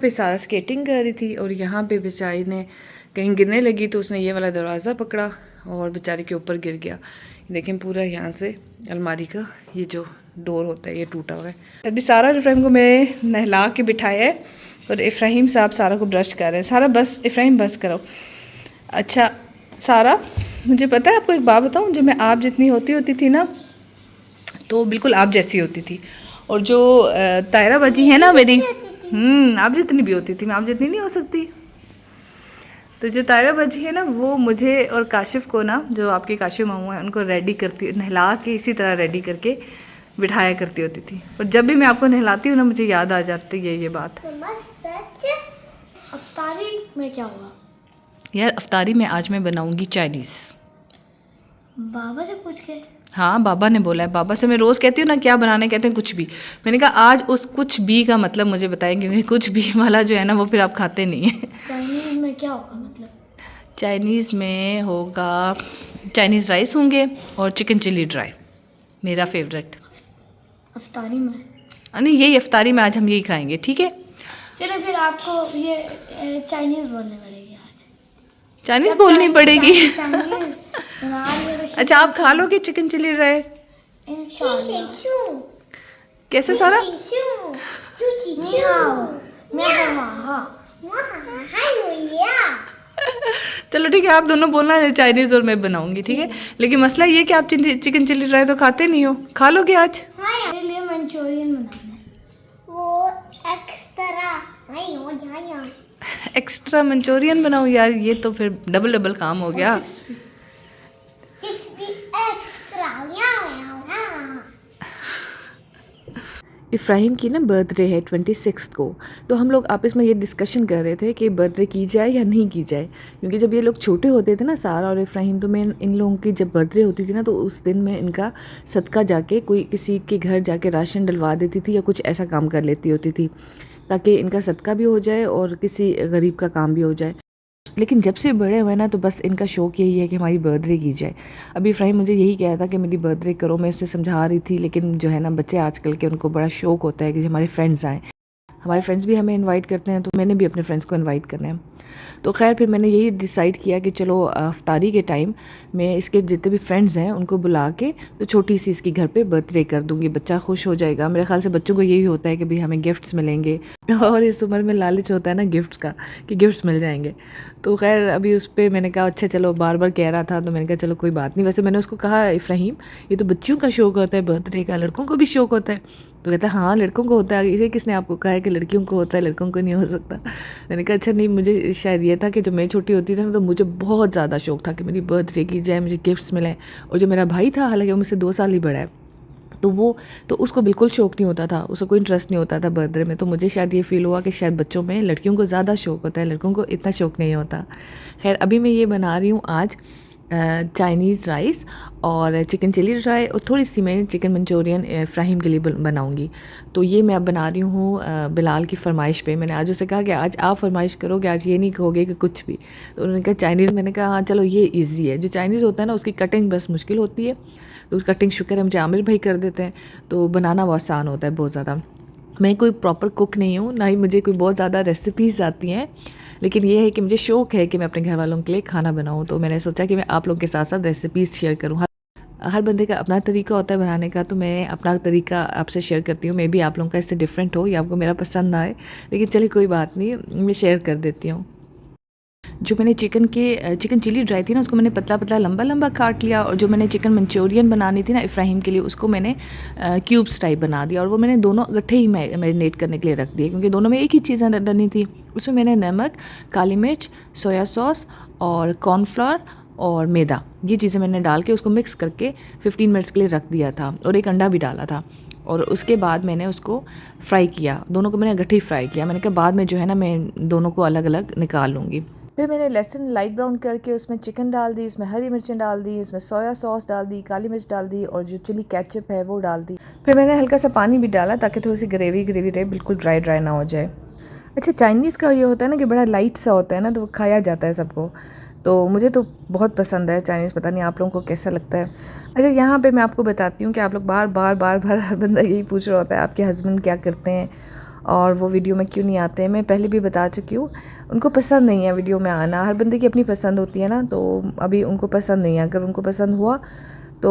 पे सारा स्केटिंग कर रही थी और यहाँ पे बेचारी ने कहीं गिरने लगी तो उसने ये वाला दरवाज़ा पकड़ा और बेचारी के ऊपर गिर गया। लेकिन पूरा यहाँ से अलमारी का ये जो डोर होता है ये टूटा हुआ है। अभी सारा इफ्राहिम को मैंने नहला के बिठाया है और इफ्राहिम साहब सारा को ब्रश कर रहे हैं। सारा बस इफ्राहिम बस करो। अच्छा सारा, मुझे पता है आपको एक बात बताऊँ, जब मैं आप जितनी होती थी ना तो बिल्कुल आप जैसी होती थी, और जो तायरा बाजी है ना मेरी, आप जितनी भी होती थी, मैं आप जितनी नहीं हो सकती। तो जो तायरा बाजी है ना वो मुझे और काशिफ को ना, जो आपके काशिफ मामू हैं, उनको रेडी करती, नहला के इसी तरह रेडी करके बिठाया करती होती थी। और जब भी मैं आपको नहलाती हूँ ना मुझे याद आ जाती है ये बात। अफ्तारी में क्या होगा यार? अफ्तारी में आज मैं बनाऊँगी चाइनीज़। बाबा से पूछ के? हाँ बाबा ने बोला है। बाबा से मैं रोज़ कहती हूँ ना क्या बनाने, कहते हैं कुछ भी। मैंने कहा आज उस कुछ भी का मतलब मुझे बताएं, क्योंकि कुछ भी वाला जो है ना वो फिर आप खाते नहीं हैं। चाइनीज़ में क्या होगा मतलब? चाइनीज़ में होगा चाइनीज़ राइस होंगे और चिकन चिली ड्राई, मेरा फेवरेट। अफ्तारी में? नहीं यही अफ्तारी में आज हम यही खाएंगे, ठीक है? चलो फिर आपको ये चाइनीज़ बोलनी पड़ेगी आज। चाइनीज़ बोलनी पड़ेगी? चाइनीज़ बना रही हो तो अच्छा आप खा लोगे चिकन चिली ड्राई? कैसे सारा? चलो ठीक है, आप दोनों बोलना चाइनीज़ और मैं बनाऊंगी, ठीक है? लेकिन मसला ये कि आप चिकन चिली ड्राई तो खाते नहीं हो, खा लोगे आज? मेरे लिए मंचूरियन बनाना है। वो एक्स्ट्रा नहीं हो जाएगा। एक्स्ट्रा मंचूरियन बनाओ यार, ये तो फिर डबल काम हो गया। चिप्स भी एक्स्ट्रा। इफ्राहिम की ना बर्थडे है 26 को, तो हम लोग आपस में ये डिस्कशन कर रहे थे कि बर्थडे की जाए या नहीं की जाए, क्योंकि जब ये लोग छोटे होते थे ना सारा और इफ्राहिम, तो मैं इन लोगों की जब बर्थडे होती थी ना तो उस दिन मैं इनका सदका जाके कोई किसी के घर जाके राशन डलवा देती थी या कुछ ऐसा काम कर लेती होती थी, ताकि इनका सदका भी हो जाए और किसी गरीब का काम भी हो जाए। लेकिन जब से बड़े हुए ना तो बस इनका शौक़ यही है कि हमारी बर्थडे की जाए। अभी इफ्राहिम मुझे यही कहा था कि मेरी बर्थडे करो, मैं उससे समझा रही थी, लेकिन जो है ना बच्चे आजकल के उनको बड़ा शौक़ होता है कि हमारे फ्रेंड्स आएँ। हमारे फ्रेंड्स भी हमें इनवाइट करते हैं तो मैंने भी अपने फ्रेंड्स को इनवाइट करना है। तो खैर फिर मैंने यही डिसाइड किया कि चलो अफ्तारी के टाइम मैं इसके जितने भी फ्रेंड्स हैं उनको बुला के तो छोटी सी इसकी घर पे बर्थडे कर दूंगी, बच्चा खुश हो जाएगा। मेरे ख्याल से बच्चों को यही होता है कि भाई हमें गिफ्ट्स मिलेंगे, और इस उम्र में लालच होता है ना गिफ्ट्स का कि गिफ्ट्स मिल जाएंगे। तो खैर अभी उस पर मैंने कहा अच्छा चलो, बार बार कह रहा था तो मैंने कहा चलो कोई बात नहीं। वैसे मैंने उसको कहा इफ्राहिम ये तो बच्चियों का शौक़ होता है बर्थडे का, लड़कों को भी शौक़ होता है? तो कहता है हाँ लड़कों को होता है। इसे किसने आपको कहा है कि लड़कियों को होता है, लड़कों को नहीं हो सकता? मैंने कहा अच्छा नहीं, मुझे शायद ये था कि जब मैं छोटी होती थी ना तो मुझे बहुत ज़्यादा शौक़ था कि मेरी बर्थडे की जाए, मुझे गिफ्ट्स मिलें। और जो मेरा भाई था, हालांकि वो मुझसे 2 साल ही बड़ा है, तो उसको बिल्कुल शौक़ नहीं होता था, उसको कोई इंटरेस्ट नहीं होता था बर्थडे में। तो मुझे शायद ये फ़ील हुआ कि शायद बच्चों में लड़कियों को ज़्यादा शौक़ होता है, लड़कों को इतना शौक़ नहीं होता। खैर अभी मैं ये बना रही हूँ आज चाइनीज़ राइस और चिकन चिली ड्राई, और थोड़ी सी मैं चिकन मंचूरियन इफ्राहिम के लिए बनाऊंगी। तो ये मैं अब बना रही हूँ बिलाल की फरमाइश पे। मैंने आज उसे कहा कि आज आप फरमाइश करोगे, आज ये नहीं कहोगे कि कुछ भी। तो उन्होंने कहा चाइनीज़। मैंने कहा हाँ चलो ये इजी है। जो चाइनीज़ होता है ना उसकी कटिंग बस मुश्किल होती है, तो कटिंग शुक्र है मुझे आमिर भाई कर देते हैं, तो बनाना वो आसान होता है बहुत ज़्यादा। मैं कोई प्रॉपर कुक नहीं हूँ, ना ही मुझे कोई बहुत ज़्यादा रेसिपीज़ आती हैं, लेकिन ये है कि मुझे शौक़ है कि मैं अपने घर वालों के लिए खाना बनाऊँ। तो मैंने सोचा कि मैं आप लोगों के साथ साथ रेसिपीज़ शेयर करूँ। हर बंदे का अपना तरीका होता है बनाने का, तो मैं अपना तरीका आपसे शेयर करती हूँ। मे बी आप लोगों का इससे डिफरेंट हो या आपको मेरा पसंद ना आए, लेकिन चलिए कोई बात नहीं, मैं शेयर कर देती हूँ। जो मैंने चिकन चिली ड्राई थी ना उसको मैंने पतला पतला लंबा लंबा काट लिया, और जो मैंने चिकन मंचूरियन बनानी थी ना इफ्राहिम के लिए उसको मैंने क्यूब्स टाइप बना दिया, और वो मैंने दोनों इकट्ठे ही मैरिनेट करने के लिए रख दिए, क्योंकि दोनों में एक ही चीज़ें डलनी थी। उसमें मैंने नमक, काली मिर्च, सोया सॉस और कॉर्नफ्लोर और मैदा, ये चीज़ें मैंने डाल के उसको मिक्स करके 15 मिनट्स के लिए रख दिया था, और एक अंडा भी डाला था। और उसके बाद मैंने उसको फ्राई किया, दोनों को मैंने इकट्ठे ही फ्राई किया। मैंने कहा बाद में जो है ना मैं दोनों को अलग अलग निकाल लूँगी। फिर मैंने लहसुन लाइट ब्राउन करके उसमें चिकन डाल दी, उसमें हरी मिर्चें डाल दी, उसमें सोया सॉस डाल दी, काली मिर्च डाल दी, और जो चिली केचप है वो डाल दी। फिर मैंने हल्का सा पानी भी डाला ताकि थोड़ी सी ग्रेवी रहे, बिल्कुल ड्राई ड्राई ना हो जाए। अच्छा चाइनीज़ का ये होता है ना कि बड़ा लाइट सा होता है ना, तो वो खाया जाता है सबको, तो मुझे तो बहुत पसंद है चाइनीज़। पता नहीं आप लोगों को कैसा लगता है। अच्छा यहाँ पे मैं आपको बताती हूँ कि आप लोग बार बार हर बंदा यही पूछ रहा होता है आपके हस्बैंड क्या करते हैं, और वो वीडियो में क्यों नहीं आते हैं मैं पहले भी बता चुकी हूँ। उनको पसंद नहीं है वीडियो में आना, हर बंदे की अपनी पसंद होती है ना, तो अभी उनको पसंद नहीं है। अगर उनको पसंद हुआ तो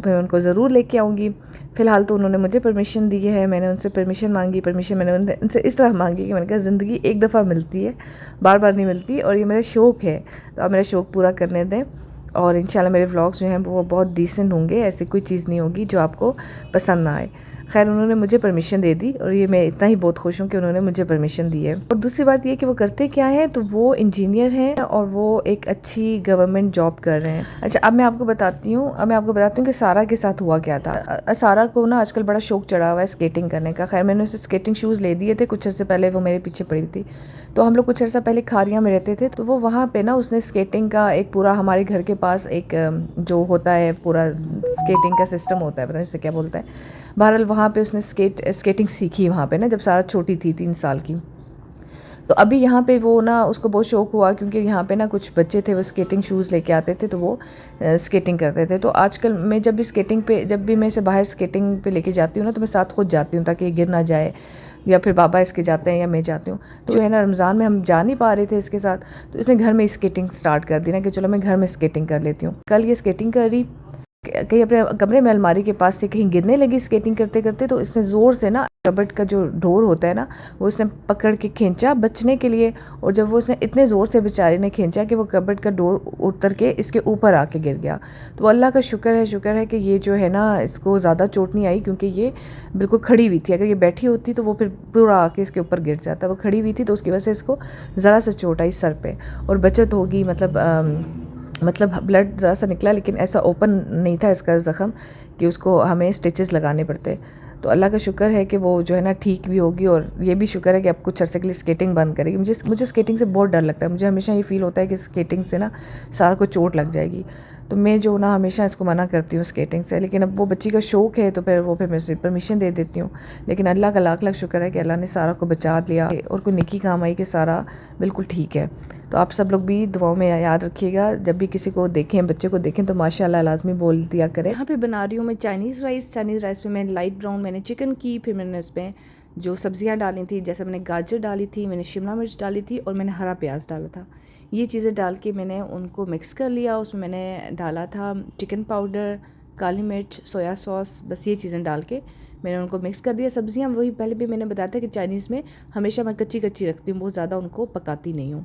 फिर उनको ज़रूर लेके आऊँगी। फ़िलहाल तो उन्होंने मुझे परमिशन दी है, मैंने उनसे परमिशन मांगी। परमिशन मैंने उनसे इस तरह मांगी कि मैंने कहा ज़िंदगी एक दफ़ा मिलती है, बार बार नहीं मिलती, और ये मेरा शौक़ है, तो आप मेरा शौक़ पूरा करने दें। और इंशाल्लाह मेरे व्लॉग्स जो हैं वो बहुत डिसेंट होंगे, ऐसी कोई चीज़ नहीं होगी जो आपको पसंद ना आए। खैर उन्होंने मुझे परमिशन दे दी और ये मैं इतना ही बहुत खुश हूँ कि उन्होंने मुझे परमिशन दी है। और दूसरी बात ये कि वो करते क्या है, तो वो इंजीनियर हैं और वो एक अच्छी गवर्नमेंट जॉब कर रहे हैं। अच्छा, अब मैं आपको बताती हूँ कि सारा के साथ हुआ क्या था। सारा को ना आजकल बड़ा शौक चढ़ा हुआ है स्केटिंग करने का। खैर मैंने उसे स्केटिंग शूज़ ले दिए थे कुछ अर्से पहले, वो मेरे पीछे पड़ी थी। तो हम लोग कुछ अर्सा पहले खारियाँ में रहते थे, तो वो वहाँ पे ना उसने स्केटिंग का एक पूरा, हमारे घर के पास एक जो होता है पूरा स्केटिंग का सिस्टम होता है, पता नहीं उसे क्या बोलता है। बहरहाल वहाँ पे उसने स्केटिंग सीखी वहाँ पे ना, जब सारा छोटी थी 3 साल की। तो अभी यहाँ पे वो ना उसको बहुत शौक़ हुआ, क्योंकि यहाँ पे ना कुछ बच्चे थे वो स्केटिंग शूज़ लेके आते थे, तो वो स्केटिंग करते थे। तो आजकल मैं जब भी मैं इसे बाहर स्केटिंग पे लेके जाती हूँ ना, तो मैं साथ खुद जाती हूँ ताकि ये गिर ना जाए, या फिर पापा इसके जाते हैं या मैं जाती हूँ। तो जो है ना, रमज़ान में हम जा नहीं पा रहे थे इसके साथ, तो इसने घर में स्केटिंग स्टार्ट कर दी ना कि चलो मैं घर में स्केटिंग कर लेती हूँ। कल ये स्केटिंग कर रही, कहीं अपने कमरे में अलमारी के पास से कहीं गिरने लगी स्केटिंग करते करते, तो इसने ज़ोर से ना कबर्ड का जो डोर होता है ना, वो इसने पकड़ के खींचा बचने के लिए। और जब वो उसने इतने ज़ोर से बेचारे ने खींचा कि वो कबर्ड का डोर उतर के इसके ऊपर आके गिर गया। तो अल्लाह का शुक्र है कि ये जो है ना, इसको ज़्यादा चोट नहीं आई, क्योंकि ये बिल्कुल खड़ी हुई थी। अगर ये बैठी होती तो वो फिर पूरा आके इसके ऊपर गिर जाता। वो खड़ी हुई थी तो उसकी वजह से इसको ज़रा सा चोट आई सर पे, और बचत होगी, मतलब ब्लड ज़रा सा निकला, लेकिन ऐसा ओपन नहीं था इसका ज़ख़म कि उसको हमें स्टिचेस लगाने पड़ते। तो अल्लाह का शुक्र है कि वो जो है ना ठीक भी होगी, और ये भी शुक्र है कि अब कुछ अर्से के लिए स्केटिंग बंद करेगी। मुझे स्केटिंग से बहुत डर लगता है। मुझे हमेशा ये फ़ील होता है कि स्केटिंग से ना सारा को चोट लग जाएगी, तो मैं जो ना हमेशा इसको मना करती हूँ स्केटिंग से। लेकिन अब वो बच्ची का शौक़ है, तो फिर मैं उसे परमिशन दे देती हूँ। लेकिन अल्लाह का लाख लाख शुक्र है कि अल्लाह ने सारा को बचा लिया, और कोई नेकी काम आई कि सारा बिल्कुल ठीक है। तो आप सब लोग भी दुआओं में याद रखिएगा, जब भी किसी को देखें, बच्चे को देखें, तो माशाल्लाह लाजमी बोल दिया करें। यहाँ पे बना रही हूँ मैं चाइनीज़ राइस पे मैंने लाइट ब्राउन मैंने चिकन की, फिर मैंने उसमें जो सब्जियाँ डाली थी, जैसे मैंने गाजर डाली थी, मैंने शिमला मिर्च डाली थी, और मैंने हरा प्याज डाला था। ये चीज़ें डाल के मैंने उनको मिक्स कर लिया। उसमें मैंने डाला था चिकन पाउडर, काली मिर्च, सोया सॉस, बस ये चीज़ें डाल के मैंने उनको मिक्स कर दिया। सब्जियां वही पहले भी मैंने बताया था कि चाइनीज़ में हमेशा मैं कच्ची रखती हूँ, बहुत ज़्यादा उनको पकाती नहीं हूँ।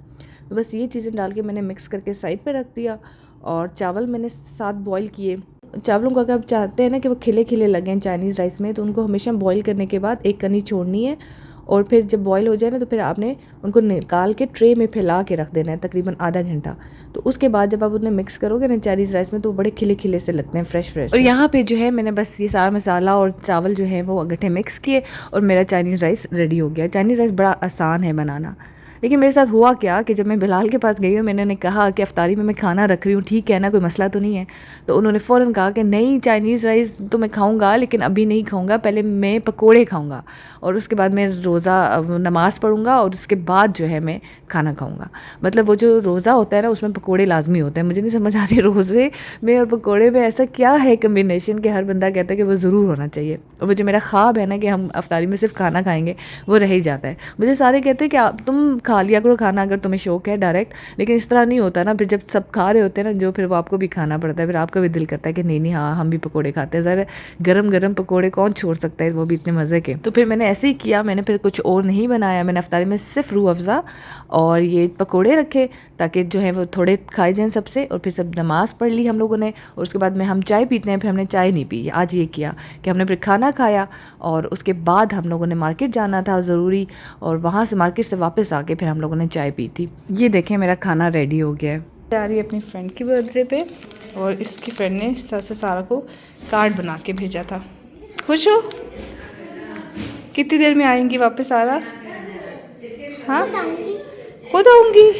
तो बस ये चीज़ें डाल के मैंने मिक्स करके साइड पे रख दिया। और चावल मैंने 7 बॉईल किए। चावलों को अगर आप चाहते हैं ना कि वो खिले खिले लगें चाइनीज़ राइस में, तो उनको हमेशा बॉईल करने के बाद एक कनी छोड़नी है, और फिर जब बॉईल हो जाए ना, तो फिर आपने उनको निकाल के ट्रे में फैला के रख देना है तकरीबन आधा घंटा। तो उसके बाद जब आप उन्हें मिक्स करोगे ना चाइनीज़ राइस में, तो बड़े खिले खिले से लगते हैं, फ्रेश। और यहाँ पे जो है मैंने बस ये सारा मसाला और चावल जो है वो गट्ठे मिक्स किए, और मेरा चाइनीज़ राइस रेडी हो गया। चाइनीज़ राइस बड़ा आसान है बनाना। लेकिन मेरे साथ हुआ क्या कि जब मैं बिलाल के पास गई हूँ, मैंने उन्हें कहा कि अफ्तारी में मैं खाना रख रही हूँ, ठीक है ना, कोई मसला तो नहीं है। तो उन्होंने फ़ौरन कहा कि नहीं, चाइनीज़ राइस तो मैं खाऊंगा, लेकिन अभी नहीं खाऊंगा, पहले मैं पकोड़े खाऊंगा, और उसके बाद मैं रोज़ा नमाज़ पढ़ूंगा, और उसके बाद जो है मैं खाना खाऊंगा। मतलब वो जो रोज़ा होता है ना, उसमें पकोड़े लाजमी होते हैं। मुझे नहीं समझ आती रोज़े में और पकोड़े में ऐसा क्या है कम्बिनेशन कि हर बंदा कहता है कि वो ज़रूर होना चाहिए। और वो जो मेरा ख्वाब है ना कि हम अफ्तारी में सिर्फ खाना खाएंगे, वो रह ही जाता है। मुझे सारे कहते हैं कि आप तुम खा लिया करो खाना अगर तुम्हें शौक है डायरेक्ट, लेकिन इस तरह नहीं होता ना। फिर जब सब खा रहे होते हैं ना, जो फिर वो आपको भी खाना पड़ता है, फिर आपका भी दिल करता है कि नहीं हाँ हम भी पकोड़े खाते हैं। ज़रा गरम गरम पकोड़े कौन छोड़ सकता है, वो भी इतने मज़े के। तो फिर मैंने ऐसे ही किया, मैंने फिर कुछ और नहीं बनाया। मैंने अफ्तारी में सिर्फ रूह अफ़ज़ा और ये पकोड़े रखे, ताकि जो है वो थोड़े खाए जाएँ सबसे। और फिर सब नमाज़ पढ़ ली हम लोगों ने, और उसके बाद में हम चाय पीते हैं, फिर हमने चाय नहीं पी। आज ये किया कि हमने फिर खाना खाया, और उसके बाद हम लोगों ने मार्केट जाना था ज़रूरी, और वहाँ से मार्केट से वापस आके फिर हम लोगों ने चाय पी थी। ये देखें मेरा खाना रेडी हो गया है। जा रही है अपनी फ्रेंड की बर्थडे पे, और इसकी फ्रेंड ने इस तरह से सारा को कार्ड बना के भेजा था। खुश हो? कितनी देर में आएंगी वापस सारा? हाँ खुद आऊँगी।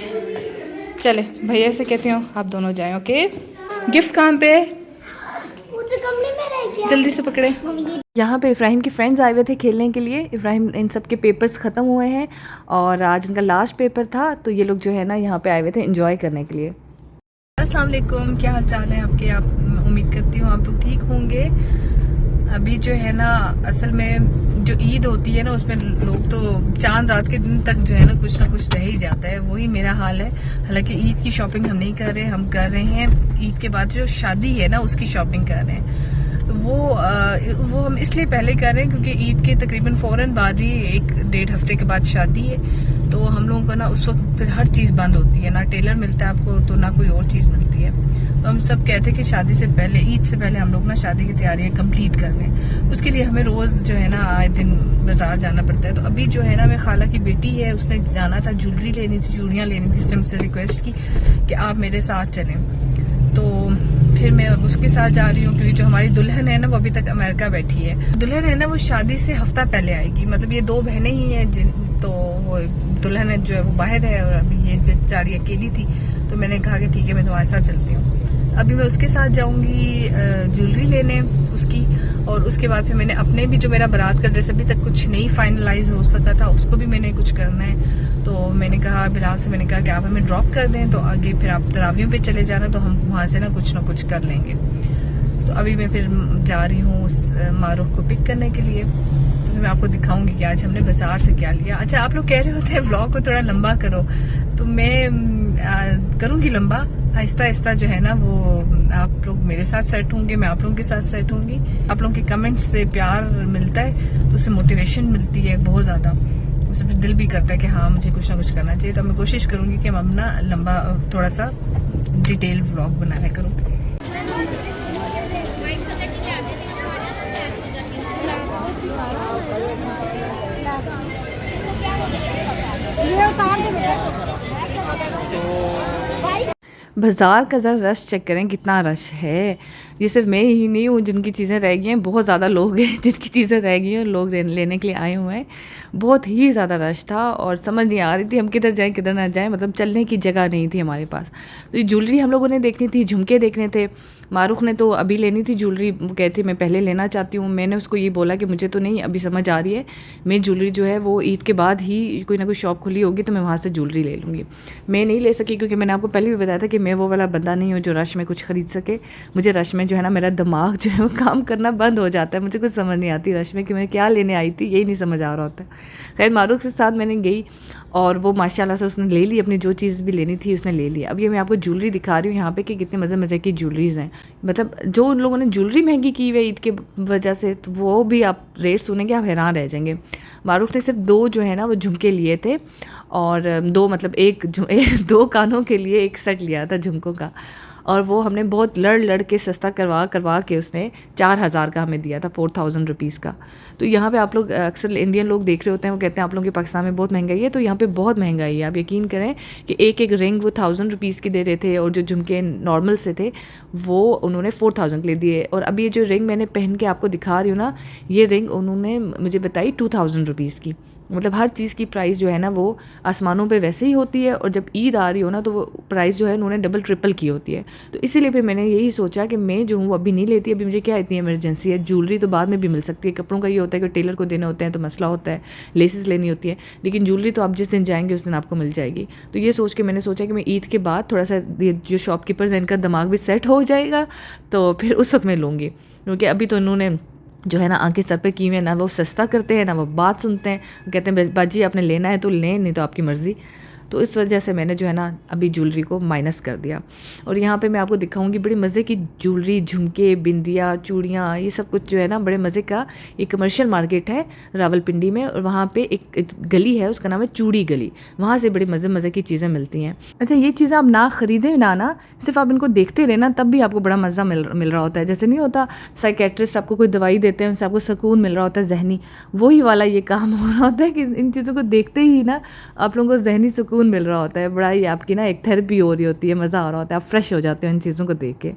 चले भैया से कहती हूँ आप दोनों जाएं। ओके, गिफ्ट कहाँ पे है? कमरे में रह गया। जल्दी से पकड़े। यहाँ पे इब्राहिम के फ्रेंड्स आए हुए थे खेलने के लिए। इब्राहिम इन सब के पेपर्स ख़त्म हुए हैं, और आज इनका लास्ट पेपर था, तो ये लोग जो है ना यहाँ पे आए हुए थे एंजॉय करने के लिए। अस्सलाम वालेकुम, क्या हाल चाल है आपके? आप उम्मीद करती हूँ आप लोग ठीक होंगे। अभी जो है ना, असल में जो ईद होती है ना उसमें लोग तो चांद रात के दिन तक जो है ना कुछ रह ही जाता है। वही मेरा हाल है। हालांकि ईद की शॉपिंग हम नहीं कर रहे, हम कर रहे हैं ईद के बाद जो शादी है ना उसकी शॉपिंग कर रहे हैं। वो हम इसलिए पहले कर रहे हैं क्योंकि ईद के तकरीबन फ़ौरन बाद ही 1-1.5 हफ्ते के बाद शादी है। तो हम लोगों का ना उस वक्त फिर हर चीज़ बंद होती है, ना टेलर मिलता है आपको तो ना कोई और चीज़ मिलती है। तो हम सब कहते हैं कि शादी से पहले, ईद से पहले हम लोग ना शादी की तैयारियां कंप्लीट कर लें। उसके लिए हमें रोज़ जो है ना आए दिन बाजार जाना पड़ता है। तो अभी जो है ना मेरी खाला की बेटी है, उसने जाना था, ज्वेलरी लेनी थी, चूड़ियाँ लेनी थी। उसने मुझसे रिक्वेस्ट की कि आप मेरे साथ चलें। तो फिर मैं उसके साथ जा रही हूँ क्योंकि जो हमारी दुल्हन है ना वो अभी तक अमेरिका बैठी है। दुल्हन है ना वो शादी से हफ्ता पहले आएगी। मतलब ये 2 बहनें ही हैं तो वो दुल्हन है जो है वो बाहर है और अभी ये बेचारी अकेली थी। तो मैंने कहा कि ठीक है मैं तुम्हारे साथ चलती हूँ। अभी मैं उसके साथ जाऊंगी ज्वेलरी लेने उसकी, और उसके बाद फिर मैंने अपने भी जो मेरा बारात का ड्रेस अभी तक कुछ नहीं फाइनलाइज हो सका था उसको भी मैंने कुछ करना है। तो मैंने कहा बिलाल से, मैंने कहा कि आप हमें ड्रॉप कर दें तो आगे फिर आप तरावियों पे चले जाना, तो हम वहाँ से ना कुछ कर लेंगे। तो अभी मैं फिर जा रही हूँ उस मारूफ को पिक करने के लिए। तो मैं आपको दिखाऊंगी कि आज हमने बाजार से क्या लिया। अच्छा, आप लोग कह रहे होते हैं व्लॉग को थोड़ा लंबा करो, तो मैं करूँगी लंबा, आहिस्ता आहिस्ता जो है ना वो आप लोग मेरे साथ सेट होंगे, मैं आप लोगों के साथ सेट होंगी। आप लोगों के कमेंट्स से प्यार मिलता है, उससे मोटिवेशन मिलती है बहुत ज़्यादा। उससे फिर दिल भी करता है कि हाँ मुझे कुछ ना कुछ करना चाहिए। तो मैं कोशिश करूँगी कि मैं अपना लंबा थोड़ा सा डिटेल व्लॉग बनाया करूँ। बाज़ार का ज़रा रश चेक करें, कितना रश है। ये सिर्फ मैं ही नहीं हूँ जिनकी चीज़ें रह गई हैं, बहुत ज़्यादा लोग हैं जिनकी चीज़ें रह गई हैं, लोग लेने के लिए आए हुए हैं। बहुत ही ज़्यादा रश था और समझ नहीं आ रही थी हम किधर जाएं किधर ना जाएं, मतलब चलने की जगह नहीं थी हमारे पास। तो ये ज्वेलरी हम लोगों ने देखनी थी, झुमके देखने थे। मारूख ने तो अभी लेनी थी ज्वेलरी, वो कहती मैं पहले लेना चाहती हूँ। मैंने उसको ये बोला कि मुझे तो नहीं अभी समझ आ रही है, मैं ज्वेलरी जो है वो ईद के बाद ही कोई ना कोई शॉप खुली होगी तो मैं वहाँ से ज्वेलरी ले लूँगी। मैं नहीं ले सकी क्योंकि मैंने आपको पहले भी बताया था कि मैं वो वाला बंदा नहीं हूँ जो रश में कुछ ख़रीद सके। मुझे रश में जो है ना मेरा दिमाग जो है वो काम करना बंद हो जाता है, मुझे कुछ समझ नहीं आती रश में कि मैं क्या लेने आई थी, यही नहीं समझ आ रहा होता। खैर मारूख के साथ मैंने गई और वो माशाल्लाह से उसने ले ली, अपनी जो चीज़ भी लेनी थी उसने ले लिया। अब ये मैं आपको ज्वेलरी दिखा रही हूँ यहाँ पे कि कितने मज़े मज़े की ज्वेलरीज़ हैं। मतलब जो उन लोगों ने ज्वेलरी महंगी की हुई है ईद के वजह से, तो वो भी आप रेट सुनेंगे आप हैरान रह जाएंगे। मारूख ने सिर्फ 2 जो है ना वो झुमके लिए थे और 2 मतलब 2 कानों के लिए 1 सेट लिया था झुमकों का, और वो हमने बहुत लड़ के सस्ता करवा के उसने 4000 का हमें दिया था, 4000 रुपीज़ का। तो यहाँ पे आप लोग अक्सर इंडियन लोग देख रहे होते हैं, वो कहते हैं आप लोगों के पाकिस्तान में बहुत महंगाई है, तो यहाँ पे बहुत महंगाई है। आप यकीन करें कि एक रिंग वो 1000 रुपीज़ की दे रहे थे और जो झुमके नॉर्मल से थे वो उन्होंने 4000 के लिए दिए। और अभी ये जो रिंग मैंने पहन के आपको दिखा रही हूँ ना, ये रिंग उन्होंने मुझे बताई 2000 रुपीज़ की। मतलब हर चीज़ की प्राइस जो है ना वो आसमानों पे वैसे ही होती है, और जब ईद आ रही हो ना तो वो प्राइस जो है उन्होंने डबल ट्रिपल की होती है। तो इसीलिए फिर मैंने यही सोचा कि मैं जो हूँ अभी नहीं लेती, अभी मुझे क्या इतनी इमरजेंसी है, ज्वेलरी तो बाद में भी मिल सकती है। कपड़ों का ये होता है कि टेलर को देने होते हैं तो मसला होता है, लेसेस लेनी होती है, लेकिन ज्वेलरी तो आप जिस दिन जाएंगे उस दिन आपको मिल जाएगी। तो ये सोच के मैंने सोचा कि मैं ईद के बाद थोड़ा सा ये जो शॉपकीपर्स हैं इनका दिमाग भी सेट हो जाएगा तो फिर उस वक्त मैं लूँगी, क्योंकि अभी तो उन्होंने जो है ना आंखें सर पे की हुई है, ना वो सस्ता करते हैं ना वो बात सुनते हैं। कहते हैं बाजी आपने लेना है तो लें, नहीं तो आपकी मर्ज़ी। तो इस वजह से मैंने जो है ना अभी ज्वेलरी को माइनस कर दिया। और यहाँ पे मैं आपको दिखाऊंगी बड़ी मज़े की ज्वेलरी, झुमके, बिंदिया, चूड़ियाँ, ये सब कुछ जो है ना बड़े मज़े का। एक कमर्शियल मार्केट है रावलपिंडी में और वहाँ पे एक गली है, उसका नाम है चूड़ी गली। वहाँ से बड़ी मज़े की चीज़ें मिलती हैं। अच्छा, ये चीज़ें आप ना ख़रीदें ना सिर्फ आप इनको देखते रहे ना, तब भी आपको बड़ा मज़ा मिल रहा होता है। जैसे नहीं होता साइकेट्रिस्ट आपको कोई दवाई देते हैं उनसे आपको सुकून मिल रहा होता है जहनी, वही वाला ये काम हो रहा होता है कि इन चीज़ों को देखते ही ना आप लोगों को जहनी सुकून मिल रहा होता है। बड़ा ही आपकी ना एक थेरेपी हो रही होती है, मज़ा आ रहा होता है, आप फ्रेश हो जाते हो इन चीज़ों को देख के।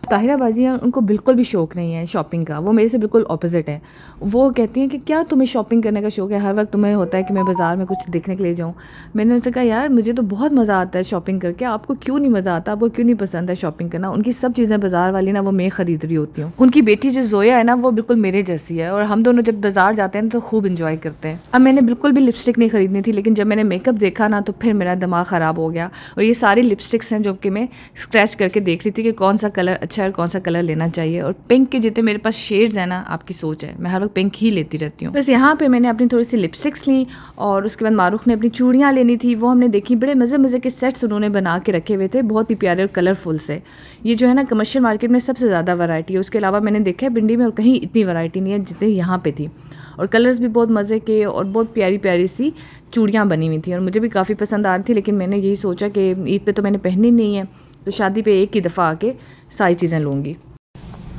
ताहिरा बाजी हैं, उनको बिल्कुल भी शौक़ नहीं है शॉपिंग का, वो मेरे से बिल्कुल ऑपोजिट है। वो कहती हैं कि क्या तुम्हें शॉपिंग करने का शौक़ है, हर वक्त तुम्हें होता है कि मैं बाज़ार में कुछ देखने के लिए जाऊँ। मैंने उनसे कहा यार मुझे तो बहुत मज़ा आता है शॉपिंग करके, आपको क्यों नहीं मज़ा आता, आपको क्यों नहीं पसंद है शॉपिंग करना। उनकी सब चीज़ें बाज़ार वाली ना वो मैं ख़रीद रही होती हूँ। उनकी बेटी जो जोया है ना वो बिल्कुल मेरे जैसी है, और हम दोनों जब बाज़ार जाते हैं तो खूब इंजॉय करते हैं। अब मैंने बिल्कुल भी लिपस्टिक नहीं ख़रीदनी थी, लेकिन जब मैंने मेकअप देखा ना तो फिर मेरा दिमाग ख़राब हो गया। और ये सारी लिपस्टिक्स हैं जो कि मैं स्क्रैच करके देख रही थी कि कौन सा कलर अच्छा अच्छा है, कौन सा कलर लेना चाहिए। और पिंक के जितने मेरे पास शेड्स हैं ना, आपकी सोच है, मैं हर वक्त पिंक ही लेती रहती हूँ। बस यहाँ पे मैंने अपनी थोड़ी सी लिपस्टिक्स ली और उसके बाद मारूफ ने अपनी चूड़ियाँ लेनी थी, वो हमने देखी। बड़े मज़े मज़े के सेट्स उन्होंने बना के रखे हुए थे, बहुत ही प्यारे और कलरफुल से। ये जो है ना कमर्शियल मार्केट में सबसे ज़्यादा वैरायटी है, उसके अलावा मैंने देखा है भिंडी में और कहीं इतनी वैरायटी नहीं है जितनी यहाँ पे थी। और कलर्स भी बहुत मज़े के और बहुत प्यारी प्यारी सी चूड़ियाँ बनी हुई थी और मुझे भी काफ़ी पसंद आ रही थी। लेकिन मैंने यही सोचा कि ईद पे तो मैंने पहनी नहीं है, तो शादी पे एक ही दफ़ा आके सारी चीज़ें लूँगी।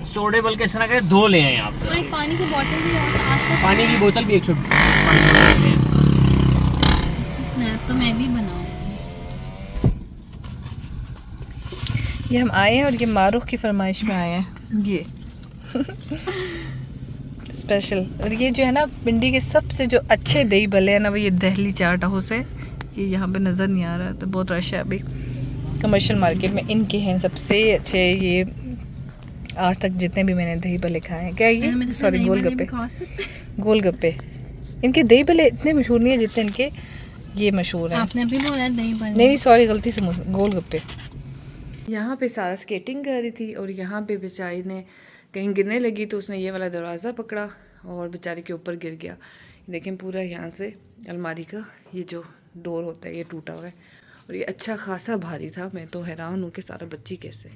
सोडे बल्कि इस तरह के 2 ले आए आप। और एक पानी की बोतल भी और साथ पानी की बोतल भी एक छोटी पानी की बोतल ले आए। इसकी स्नैप तो मैं भी बनाऊंगी। ये हम आए हैं और ये मारूफ की फरमाइश में आए हैं ये स्पेशल। और ये जो है ना पिंडी के सबसे जो अच्छे दही भले हैं ना, वो ये दहली चाट हाउस है। ये यहाँ पे नज़र नहीं आ रहा, तो बहुत रश है अभी। कमर्शियल मार्केट में इनके हैं सबसे अच्छे, ये आज तक जितने भी मैंने दही भले खाए हैं। क्या ये सॉरी गोलगप्पे, गोलगप्पे। इनके दही भले इतने मशहूर नहीं है जितने इनके ये मशहूर हैं। आपने अभी बोला दही भल्ले। नहीं सॉरी गलती से गोलगप्पे। यहाँ पे सारा स्केटिंग कर रही थी और यहाँ पे बेचारी ने कहीं गिरने लगी तो उसने ये वाला दरवाज़ा पकड़ा और बेचारी के ऊपर गिर गया। लेकिन पूरा यहाँ से अलमारी का ये जो डोर होता है ये टूटा हुआ है और ये अच्छा खासा भारी था। मैं तो हैरान हूँ कि सारा बच्ची कैसे।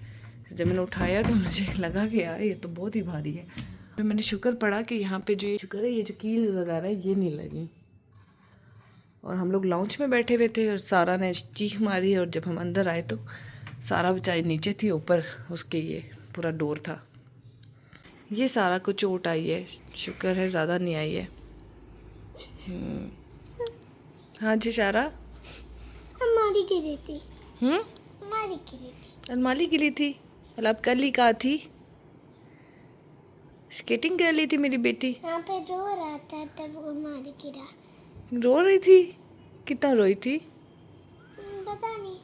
जब मैंने उठाया तो मुझे लगा कि यार ये तो बहुत ही भारी है। फिर मैंने शुक्र पड़ा कि यहाँ पे जो ये शुक्र है ये जो कील्स वगैरह ये नहीं लगी। और हम लोग लाउंज में बैठे हुए थे और सारा ने चीख मारी और जब हम अंदर आए तो सारा बेचारी नीचे थी, ऊपर उसके ये पूरा डोर था। ये सारा कुछ चोट आई है, शुक्र है ज़्यादा नहीं आई है। हाँ जी शारा, हमारी गिरी थी, हमारी गिरी थी। अलमारी गिरी थी। अब कल ही कहा थी स्केटिंग कर ली थी मेरी बेटी। यहाँ पे रो रहा था तब हमारी गिरा। रो रही थी, कितना रोई थी? पता नहीं।